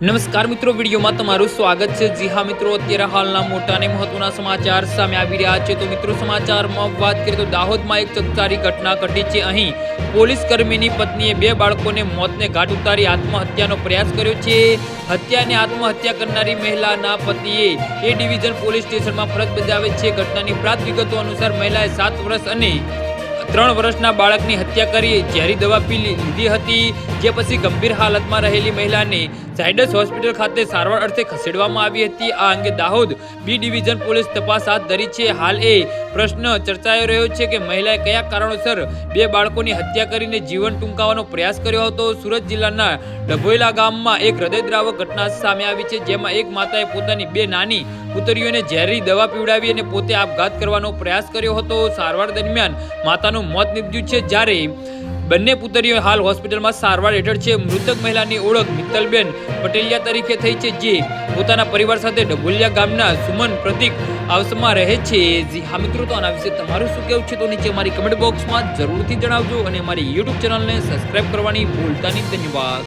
નમસ્કાર મિત્રો, વિડીયોમાં તમારું સ્વાગત છે। જી હા મિત્રો, અત્યારે હાલના મોટા અને મહત્વના સમાચાર સામે આવી રહ્યા છે। તો મિત્રો, સમાચારમાં વાત કરીએ તો દાહોદમાં એક ચકચારી ઘટના ઘટી છે। અહીં પોલીસ કર્મીની પત્નીએ બે બાળકોને મોતને ઘાટ ઉતારી આત્મહત્યાનો પ્રયાસ કર્યો છે। હત્યા અને આત્મહત્યા કરનારી મહિલાના પતિએ એ ડિવિઝન પોલીસ સ્ટેશનમાં ફરજ બજાવે છે। ઘટનાની પ્રાપ્ત વિગતો અનુસાર મહિલાએ 7 વર્ષ અને 3 વર્ષના બાળકની હત્યા કરી ઝેરી દવા પી લીધી હતી, જે પછી ગંભીર હાલતમાં રહેલી મહિલાને ઝાયડસ હોસ્પિટલ ખાતે સારવાર અર્થે ખસેડવામાં આવી હતી। આ અંગે દાહોદ બી ડિવિઝન પોલીસ તપાસ હાથ ધરી છે। હાલ એ પ્રશ્ન ચર્ચાઈ રહ્યો છે કે મહિલાએ કયા કારણોસર બે બાળકોની હત્યા કરીને જીવન ટૂંકાવવાનો પ્રયાસ કર્યો હતો। સુરત જિલ્લાના ડભોઈલા ગામમાં એક હૃદયદ્રાવક ઘટના સામે આવી છે, જેમાં એક માતાએ પોતાની બે નાની પુત્રીઓને ઝેરી દવા પીવડાવી અને પોતે આપઘાત કરવાનો પ્રયાસ કર્યો હતો। સારવાર દરમિયાન માતાનું મોત નીપજ્યું છે, જ્યારે બંને પુત્રીઓ હાલ હોસ્પિટલમાં સારવાર હેઠળ છે। મૃતક મહિલાની ઓળખ મિત્તલબેન પટેલિયા તરીકે થઈ છે, જે પોતાના પરિવાર સાથે ડભોલિયા ગામના સુમન પ્રતીક આવાસમાં રહે છે। જી હા મિત્રો, તો આના વિશે તમારું શું કહેવું છે તો નીચે અમારી કમેન્ટ બોક્સમાં જરૂરથી જણાવજો અને અમારી યુટ્યુબ ચેનલને સબસ્ક્રાઇબ કરવાની ભૂલતા નહીં। ધન્યવાદ।